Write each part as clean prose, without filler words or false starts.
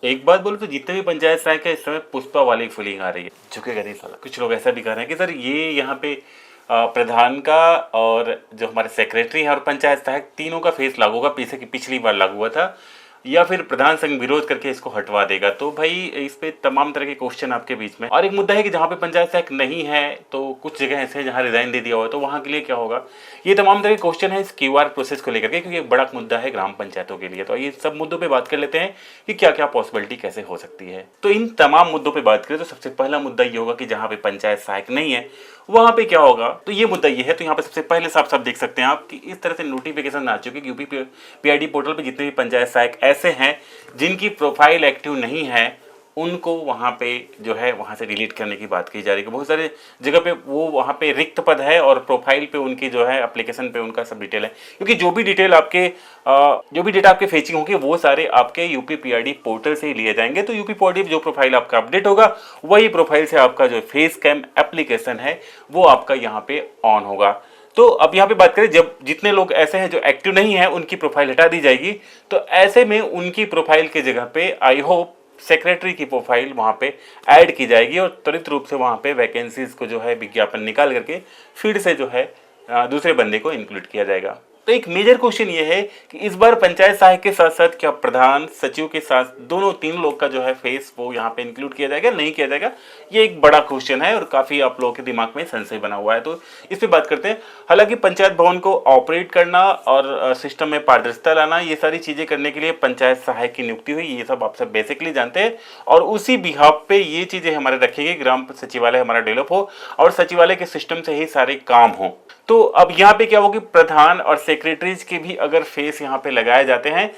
एक बात बोलो तो जितने भी पंचायत सहायक है इस समय पुष्पा वाली फीलिंग आ रही है, झुकेगा नहीं साला। कुछ लोग ऐसा भी कह रहे हैं कि सर ये यहाँ पे प्रधान का और जो हमारे सेक्रेटरी है और पंचायत सहायक तीनों का फेस लागू होगा, पीछे की पिछली बार लागू हुआ था, या फिर प्रधान संघ विरोध करके इसको हटवा देगा। तो भाई इस पे तमाम तरह के क्वेश्चन आपके बीच में। और एक मुद्दा है कि जहाँ पे पंचायत सहायक नहीं है तो कुछ जगह ऐसे हैं जहाँ रिजाइन दे दिया हुआ है, तो वहाँ के लिए क्या होगा। ये तमाम तरह के क्वेश्चन है इस क्यूआर प्रोसेस को लेकर के, क्योंकि एक बड़ा मुद्दा है ग्राम पंचायतों के लिए। तो ये सब मुद्दों पे बात कर लेते हैं कि क्या क्या पॉसिबिलिटी कैसे हो सकती है। तो इन तमाम मुद्दों पे बात करें तो सबसे पहला मुद्दा ये होगा कि जहाँ पे पंचायत सहायक नहीं है वहां पे क्या होगा। तो ये मुद्दा ये है। तो यहाँ पे सबसे पहले साफ साफ देख सकते हैं आप कि इस तरह से नोटिफिकेशन आ चुके कि यूपी पीआईडी पोर्टल पे जितने भी पंचायत सहायक ऐसे हैं जिनकी प्रोफाइल एक्टिव नहीं है उनको वहाँ पे जो है वहाँ से डिलीट करने की बात की जा रही है। बहुत सारे जगह पे वो वहाँ पे रिक्त पद है और प्रोफाइल पे उनकी जो है एप्लीकेशन पे उनका सब डिटेल है, क्योंकि जो भी डिटेल आपके जो भी डेटा आपके फेचिंग होंगे वो सारे आपके यूपी पीआईडी पोर्टल से ही लिए जाएंगे। तो यूपी पीआईडी जो प्रोफाइल आपका अपडेट होगा वही प्रोफाइल से आपका जो फेस कैम एप्लीकेशन है वो आपका यहाँ पे ऑन होगा। तो अब यहाँ पे बात करें, जब जितने लोग ऐसे हैं जो एक्टिव नहीं है उनकी प्रोफाइल हटा दी जाएगी, तो ऐसे में उनकी प्रोफाइल के जगह पे आई होप सेक्रेटरी की प्रोफाइल वहाँ पे ऐड की जाएगी और त्वरित रूप से वहाँ पे वैकेंसीज को जो है विज्ञापन निकाल करके फिर से जो है दूसरे बंदे को इंक्लूड किया जाएगा। तो एक मेजर क्वेश्चन ये है कि इस बार पंचायत सहायक के साथ साथ क्या प्रधान सचिव के साथ दोनों तीन लोग का जो है फेस वो यहाँ पे इंक्लूड किया जाएगा नहीं किया जाएगा। ये एक बड़ा क्वेश्चन है और काफ़ी आप लोगों के दिमाग में संशय बना हुआ है। तो इस पर बात करते हैं। हालांकि पंचायत भवन को ऑपरेट करना और सिस्टम में पारदर्शिता लाना, ये सारी चीज़ें करने के लिए पंचायत सहायक की नियुक्ति हुई, ये सब आप सब बेसिकली जानते हैं। और उसी बिहाफ पे ये चीज़ें हमारे रखी गई, ग्राम सचिवालय हमारा डेवलप हो और सचिवालय के सिस्टम से ही सारे काम हो। तो अब यहाँ पे क्या होगा कि प्रधान और सेक्रेटरीज के भी अगर फेस यहाँ पे लगाए जाते हैं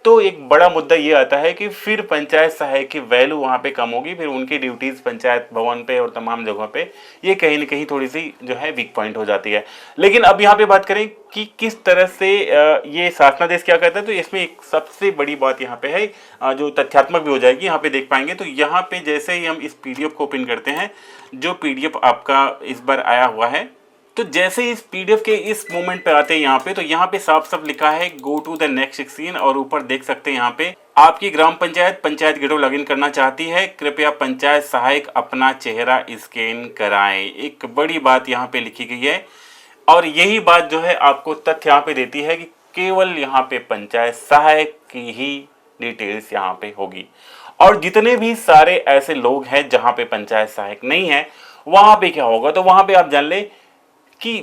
तो एक बड़ा मुद्दा ये आता है कि फिर पंचायत सहायक की वैल्यू वहाँ पे कम होगी, फिर उनकी ड्यूटीज पंचायत भवन पे और तमाम जगहों पे ये कहीं ना कहीं थोड़ी सी जो है वीक पॉइंट हो जाती है। लेकिन अब यहाँ पे बात करें कि किस तरह से ये शासनादेश क्या कहता है, तो इसमें एक सबसे बड़ी बात यहाँ पे है जो तथ्यात्मक भी हो जाएगी, यहाँ पे देख पाएंगे। तो यहाँ पे जैसे ही हम इस पीडीएफ को ओपन करते हैं, जो पीडीएफ आपका इस बार आया हुआ है, तो जैसे इस पीडीएफ के इस मोमेंट पे आते हैं यहाँ पे, तो यहाँ पे साफ साफ लिखा है go to the next scene और ऊपर देख सकते हैं यहाँ पे आपकी ग्राम पंचायत पंचायत गेटवे लॉगिन करना चाहती है, कृपया पंचायत सहायक अपना चेहरा स्कैन कराएं। एक बड़ी बात यहाँ पे लिखी गई है और यही बात जो है आपको तथ्य यहाँ पे देती है कि केवल यहाँ पे पंचायत सहायक की ही डिटेल्स यहाँ पे होगी और जितने भी सारे ऐसे लोग हैं जहाँ पे पंचायत सहायक नहीं है वहाँ पे क्या होगा। तो वहाँ पे आप जान ले कि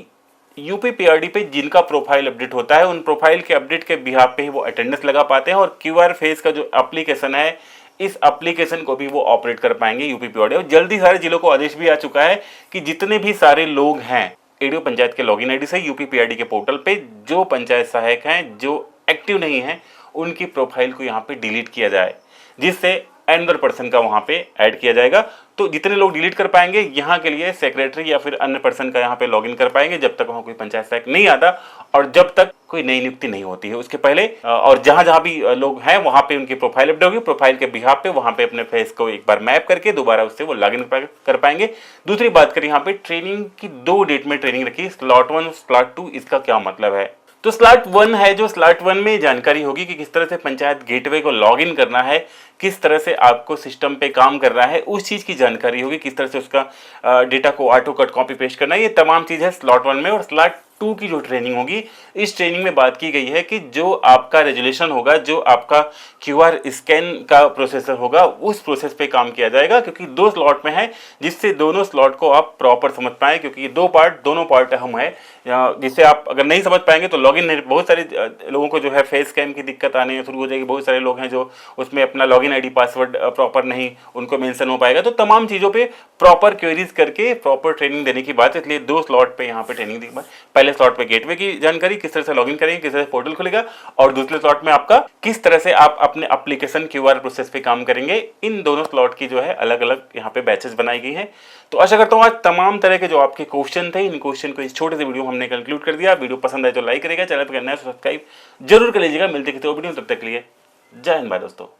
यूपी पीआरडी पे जिनका प्रोफाइल अपडेट होता है उन प्रोफाइल के अपडेट के बिहाफ पे ही वो अटेंडेंस लगा पाते हैं और क्यूआर फेस का जो एप्लीकेशन है इस एप्लीकेशन को भी वो ऑपरेट कर पाएंगे यूपी पीआरडी। और जल्दी सारे जिलों को आदेश भी आ चुका है कि जितने भी सारे लोग हैं एडीओ पंचायत के लॉगिन आईडी से यूपी पीआरडी के पोर्टल पे जो पंचायत सहायक हैं जो एक्टिव नहीं है उनकी प्रोफाइल को यहाँ पे डिलीट किया जाए, जिससे एंडर पर्सन का वहाँ पे ऐड किया जाएगा। तो जितने लोग डिलीट कर पाएंगे यहाँ के लिए सेक्रेटरी या फिर अन्य पर्सन का यहाँ पे लॉगिन कर पाएंगे जब तक वहाँ कोई पंचायत सहायक नहीं आता और जब तक कोई नई नियुक्ति नहीं होती है उसके पहले। और जहाँ जहाँ भी लोग हैं वहाँ पे उनकी प्रोफाइल अपडेट होगी, प्रोफाइल के बिहाफ पे वहाँ पे अपने फेस को एक बार मैप करके दोबारा उससे वो लॉगिन कर पाएंगे। दूसरी बात करें यहाँ पे ट्रेनिंग की 2 डेट में ट्रेनिंग रखी, स्लॉट 1 स्लॉट 2। इसका क्या मतलब है, तो स्लॉट 1 है जो स्लॉट 1 में जानकारी होगी कि किस तरह से पंचायत गेटवे को लॉगिन करना है, किस तरह से आपको सिस्टम पे काम करना है, उस चीज़ की जानकारी होगी, किस तरह से उसका डेटा को ऑटो कट कॉपी पेस्ट करना है, ये तमाम चीज़ है स्लॉट 1 में। और स्लॉट 2 की जो ट्रेनिंग होगी, इस ट्रेनिंग में बात की गई है कि जो आपका रेजोल्यूशन होगा, जो आपका क्यूआर स्कैन का प्रोसेसर होगा, उस प्रोसेस पे काम किया जाएगा, क्योंकि 2 स्लॉट में है जिससे दोनों स्लॉट को आप प्रॉपर समझ पाएँ, क्योंकि ये दोनों पार्ट अहम है, जिससे आप अगर नहीं समझ पाएंगे तो लॉगिन, बहुत सारे लोगों को जो है फेस कैम की दिक्कत आने शुरू हो जाएगी। बहुत सारे लोग हैं जो उसमें अपना लॉगिन आईडी पासवर्ड प्रॉपर नहीं उनको मेंशन हो पाएगा। तो तमाम चीज़ों पे प्रॉपर क्वेरीज करके प्रॉपर ट्रेनिंग देने की बात है, इसलिए 2 स्लॉट पे यहाँ पे ट्रेनिंग दी। पहले स्लॉट पे गेटवे की जानकारी, किस तरह से लॉगिन करेंगे, किस तरह से पोर्टल खुलेगा, और दूसरे स्लॉट में आपका किस तरह से आप अपने एप्लीकेशन क्यूआर प्रोसेस पे काम करेंगे। इन दोनों स्लॉट की जो है अलग अलग यहाँ पे बैचेस बनाई गई हैं। तो आशा करता हूँ आज तमाम तरह के जो आपके क्वेश्चन थे, इन क्वेश्चन को इस छोटे से वीडियो हमने कंक्लूड कर दिया। वीडियो पसंद आए तो लाइक करेगा, चैनल पर करना है सब्सक्राइब जरूर कर लीजिएगा। मिलते किसी और वीडियो, तब तक के लिए जय हिंद, बाय दोस्तों।